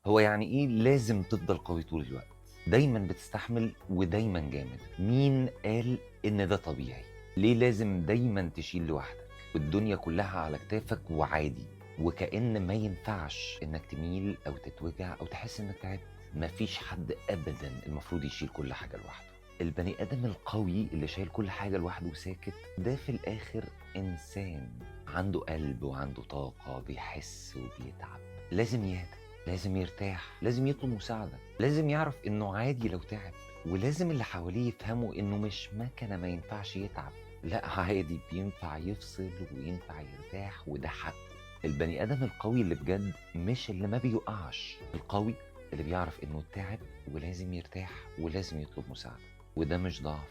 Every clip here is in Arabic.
هو يعني إيه لازم تفضل قوي طول الوقت؟ دايمًا بتستحمل ودايمًا جامد، مين قال إن ده طبيعي؟ ليه لازم دايمًا تشيل لوحدك والدنيا كلها على كتافك وعادي، وكأن ما ينفعش إنك تميل أو تتوجع أو تحس إنك تعبت؟ ما فيش حد أبدًا المفروض يشيل كل حاجة لوحده. البني آدم القوي اللي شايل كل حاجة لوحده وساكت، ده في الآخر إنسان عنده قلب وعنده طاقة، بيحس وبيتعب، لازم يهدى. لازم يرتاح، لازم يطلب مساعدة، لازم يعرف إنه عادي لو تعب، ولازم اللي حواليه يفهموا إنه مش مكنة ما ينفعش يتعب، لأ عادي بينفع يفصل وينفع يرتاح وده حقه. البني آدم القوي اللي بجد مش اللي ما بيقعش، القوي اللي بيعرف إنه تعب ولازم يرتاح ولازم يطلب مساعدة، وده مش ضعف،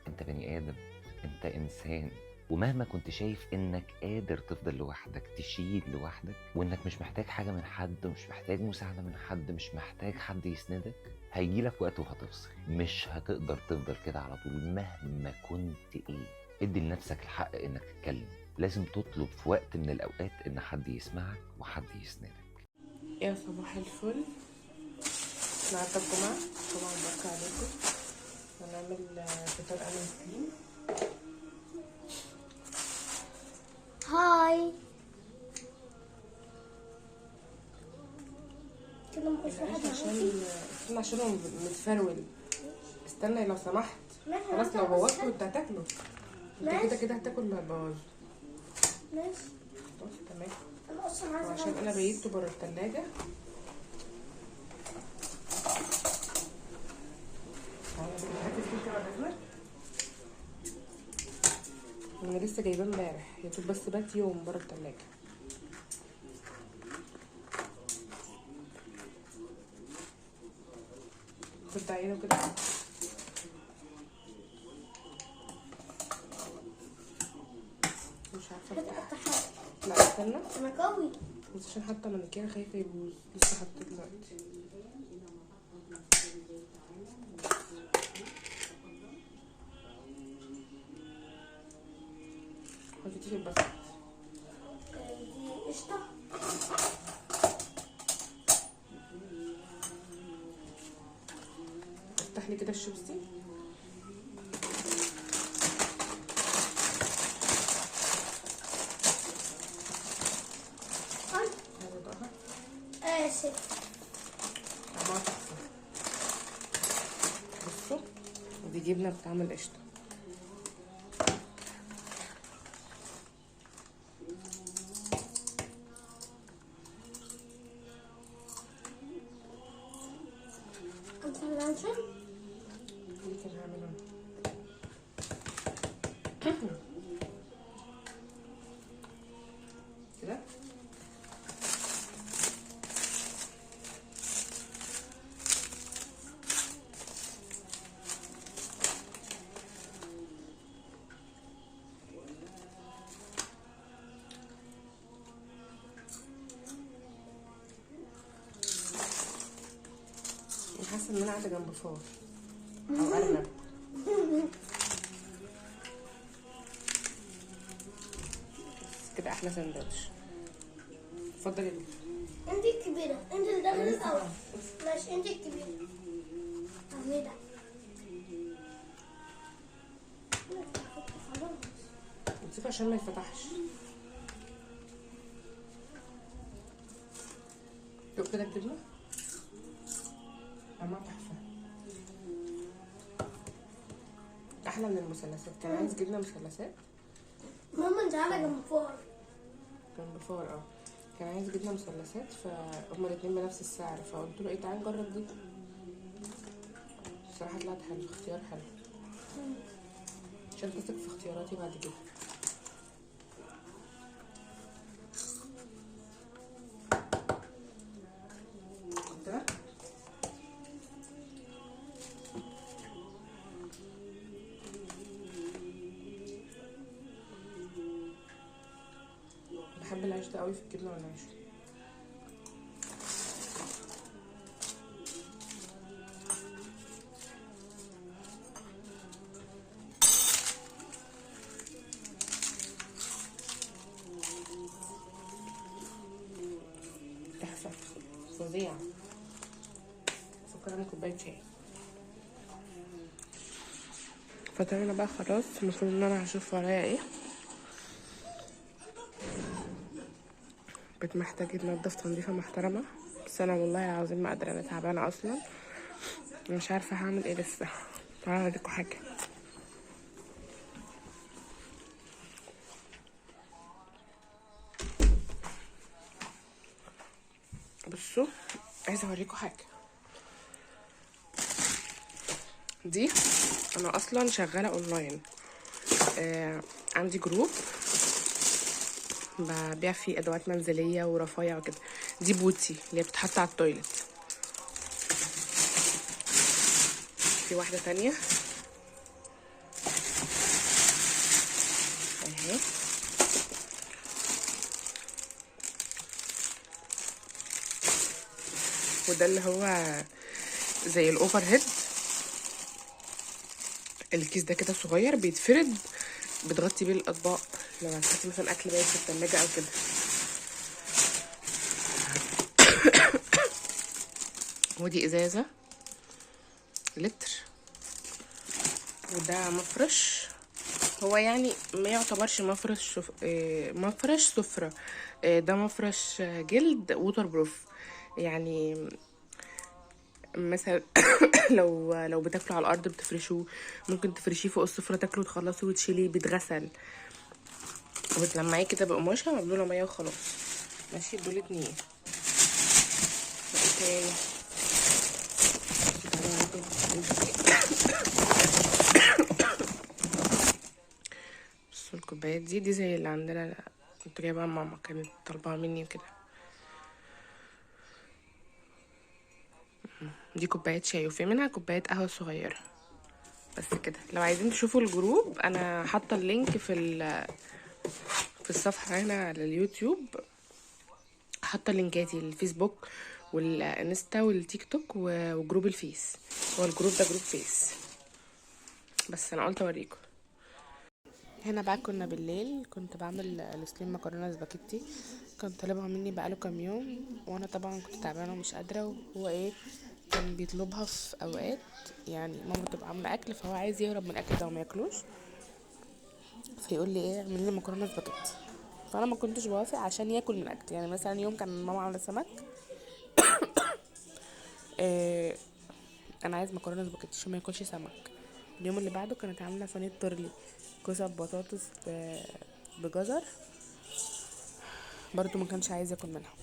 أنت بني آدم، أنت إنسان. ومهما كنت شايف إنك قادر تفضل لوحدك، تشيل لوحدك، وإنك مش محتاج حاجة من حد، ومش محتاج مساعدة من حد، مش محتاج حد يسندك، هييجي لك وقت وهتفصل، مش هتقدر تفضل كده على طول مهما كنت إيه. ادي لنفسك الحق إنك تتكلم، لازم تطلب في وقت من الأوقات إن حد يسمعك وحد يسندك. يا صباح الفل. النهارده الجمعة، طبعا بركة عليكم. هنعمل فطار أنا وسليم. هاي كده مش العيش واحد استنى عشان هو متفرول. استنى لو سمحت. ماشي، خلاص لو بس بوظته انت هتاكله. انت ماشي. كده كده هتاكل اللي هتبوظه. ماشي. خلاص تمام. انا اصلا عايزه وعشان انا بيته بره التلاجة. انا لسه جايباه امبارح، يا دوب بس بات يوم بره التلاجة. فتح عينه كده. مش عارفه افتح. لا استنى انا قوي. بس عشان حتى مانيكير خايفه يبوظ، لسه حاطه دلوقتي. حطيتيه في الباسكت. دي قشطه. افتح لي كده الشيبسي. هاي هنضغطها. اسف. طعمها تحفه. بصوا دي جبنه بتعمل قشطه. انت اللانشون ممكن هعمله كده. انا حاسه ان انا قاعده جنب فار او ارنب. كده احلى سندوتش. اتفضلي. انت الكبيره، انت اللي داخل الاول. ماشي انت الكبيره. اهمي نسيبه عشان ما يتفتحش. شوف كده الجبنه طعمها تحفه، احلى من المثلثات. كان عايز جبنه مثلثات ماما انت قاعده جنب فار. جنب فار. كان عايز جبنه مثلثات فهما الاتنين بنفس السعر، فقلت له ايه تعالى نجرب دي. الصراحه طلعت حلو، اختيار حلو. عشان تثق في اختياراتي بعد كده. كده بحب العيش ده قوي في الجبنه والعيش. تحفه فظيع. اعمل كوبايه شاي. فتمام بقى خلاص، المفروض ان انا هشوف ورايا ايه. بيت محتاج يتنضف تنظيفه محترمه، بس انا والله العظيم ما قادره، انا تعبانه اصلا، مش عارفه هعمل ايه لسه. تعالوا اوريكم حاجه. بصوا، عايزه اوريكم حاجه. دي انا اصلا شغاله اونلاين، عندي جروب ببيع فيه ادوات منزليه ورفايع وكده. دي بوتي اللي هي بتتحط على التويلت. في واحده تانية اهي، وده اللي هو زي الاوفر هيد. الكيس ده كده صغير بيتفرد، بتغطي بيه الاطباق لو هتحطي مثلا اكل بايت في التلاجة او كده. ودي ازازه لتر، وده مفرش. هو يعني ما يعتبرش مفرش سفرة، ده مفرش جلد ووتر بروف. يعني مثلا لو بتاكلوا على الارض بتفرشوه، ممكن تفرشيه فوق السفرة، تاكلوا تخلصوا وتشيليه، بيتغسل وبتلمعيه كده بقماشة مبلولة مية وخلاص. ماشي، دول 2. وايه تاني؟ بصوا الكوبايات دي زي اللي عندنا، كنت جايبها ماما، كانت طالباها مني وكده. دي كوبايات شاي، وفي منها كوبايات قهوة صغيرة. بس كده. لو عايزين تشوفوا الجروب، انا حاطه اللينك في الصفحه هنا على اليوتيوب، حاطه لينكاتي الفيسبوك والانستا والتيك توك وجروب الفيس. هو الجروب ده جروب فيس، بس انا قلت اوريكم. هنا بقى كنا بالليل، كنت بعمل السليم مكرونه سباكيتي، كان طالبها مني بقاله كام يوم، وانا طبعا كنت تعبانه ومش قادره، وهو ايه كان بيطلبها في اوقات يعني ماما تبقى عامله اكل، فهو عايز يهرب من الاكل ده وما ياكلوش، فيقول لي ايه اعمل لي مكرونه سباكيتي. فانا ما كنتش بوافق عشان ياكل من الاكل. يعني مثلا يوم كان ماما عامله سمك، إيه انا عايز مكرونه سباكيتي عشان ما ياكلش سمك. اليوم اللي بعده كانت عامله صينيه تورلي، كوسه بطاطس بجزر، برضو ما كانش عايز ياكل منها.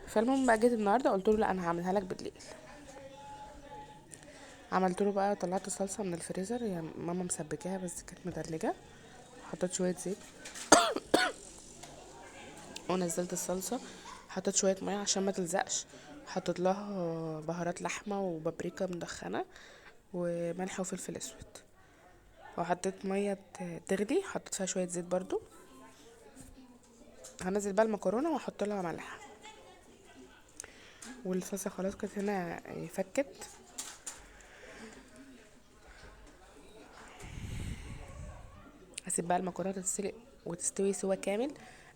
فالمهم بقى جيت النهارده قلت له لا انا هعملها لك بالليل. عملت له بقى، طلعت الصلصه من الفريزر، يعني ماما مسبكاها بس كانت متلجه، حطيت شويه زيت ونزلت الصلصه، حطيت شويه ميه عشان ما تلزقش، حطيت لها بهارات لحمه وبابريكا مدخنه وملح وفلفل اسود، وحطيت ميه تغلي، حطيت فيها شويه زيت برضو. هنزل بقى المكرونه واحط لها ملح، والصلصه خلاص كانت هنا فكت. هسيب بقى المكرونه تتسلق وتستوي سوا كامل،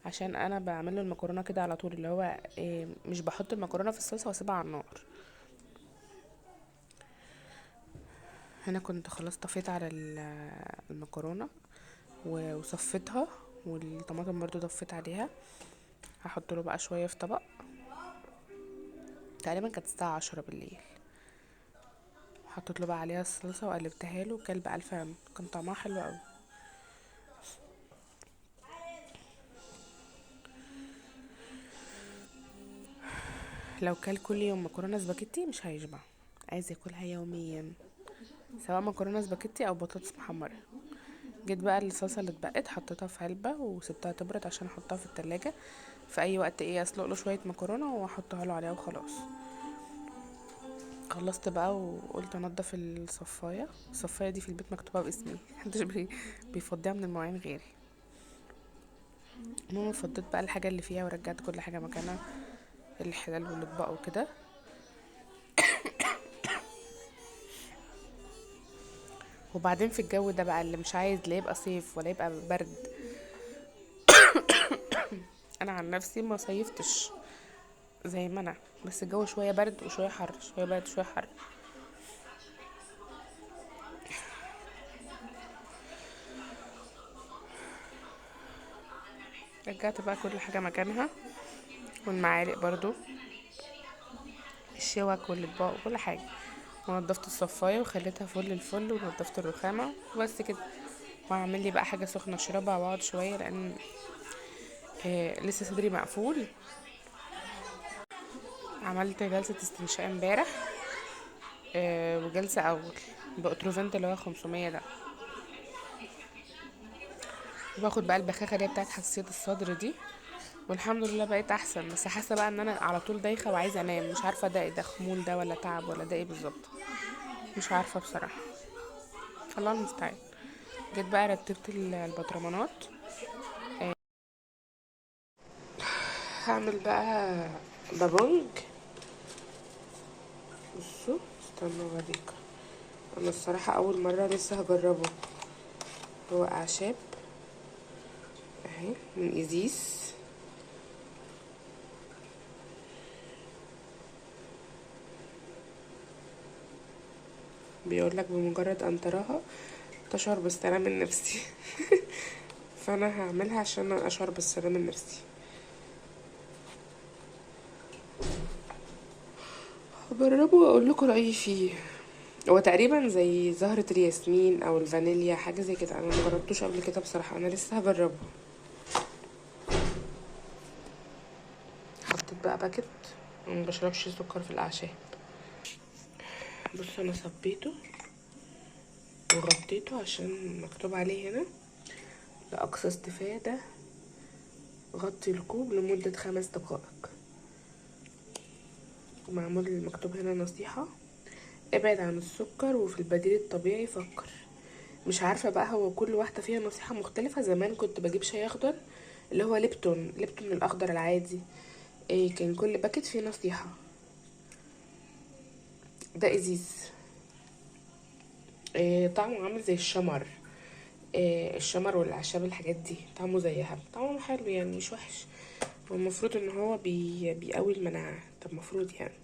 عشان انا بعمل له المكرونه كده على طول، اللي هو إيه مش بحط المكرونه في الصلصه واسيبها على النار. هنا كنت خلاص طفيت على المكرونه وصفيتها، والطماطم برضو طفيت عليها. هحط له بقى شويه في طبق. تقريبا كانت الساعه 10 بالليل. حطيت له بقى عليها الصلصه وقلبتها له، وكل بقى الفم، كان طعمها حلو قوي. لو كل كل يوم مكرونه سباكيتي مش هيشبع، عايز ياكلها يوميا، سواء مكرونه سباكيتي او بطاطس محمره. جيت بقى الصلصه اللي اتبقت حطيتها في علبه وسبتها تبرد عشان احطها في التلاجة في اي وقت ايه اسلق له شويه مكرونه واحطها له عليها وخلاص. خلصت بقى وقلت انضف الصفايه دي في البيت مكتوبه باسمي، محدش بيفضيها من المواعين غيري. المهم فضيت بقى الحاجه اللي فيها ورجعت كل حاجه مكانها، الحلال والاطباق وكده. وبعدين في الجو ده بقى اللي مش عايز لا يبقى صيف ولا يبقى برد، انا عن نفسي ما صيفتش، زي ما انا، بس الجو شويه برد وشويه حر، شويه برد شويه حر. رجعت بقى كل حاجه مكانها، والمعالق برضو، الشوك والاطباق وكل حاجه، ونضفت الصفايه وخليتها فل الفل، ونضفت الرخامه وبس كده. وهعمل لي بقى حاجه سخنه اشربها واقعد شويه، لان لسه صدري مقفول. عملت جلسه استنشاق امبارح، وجلسه اول بأتروفنت اللي هو 500 ده. وباخد بقى البخاخه اللي هي بتاعت حساسيه الصدر دي، والحمد لله بقيت احسن. بس حاسه بقى ان انا على طول دايخه وعايزه انام، مش عارفه ده خمول ده ولا تعب ولا ده ايه بالظبط، مش عارفه بصراحه. الله المستعان. جيت بقى رتبت البطرمانات. هعمل بقى بابونج. بصوا، استنى اوريك. انا الصراحه اول مره لسه هجربه. هو اعشاب اهي من ايزيس. بيقولك بمجرد ان تراها تشعر بالسلام النفسي. فانا هعملها عشان اشعر بالسلام النفسي. هجربه واقول لكم رايي فيه. هو تقريبا زي زهرة الياسمين او الفانيليا، حاجه زي كده. انا مجربتوش قبل كده بصراحه، انا لسه هجربه. حطيت بقى باكت، ما بشربش سكر في الاعشاب. بص انا صبيته وغطيته عشان مكتوب عليه هنا لأقصى استفادة غطي الكوب لمدة 5 دقائق. ومعمول مكتوب هنا نصيحة: ابعد عن السكر وفي البديل الطبيعي فكر. مش عارفة بقى، هو كل واحدة فيها نصيحة مختلفة. زمان كنت بجيب شاي اخضر اللي هو ليبتون الاخضر العادي، كان كل باكت فيه نصيحة. ده ازيز، طعمه عامل زي الشمر. الشمر والاعشاب الحاجات دي طعمه زيها، طعمه حلو يعني مش وحش. والمفروض ان هو بيقوي المناعة، طب المفروض يعني.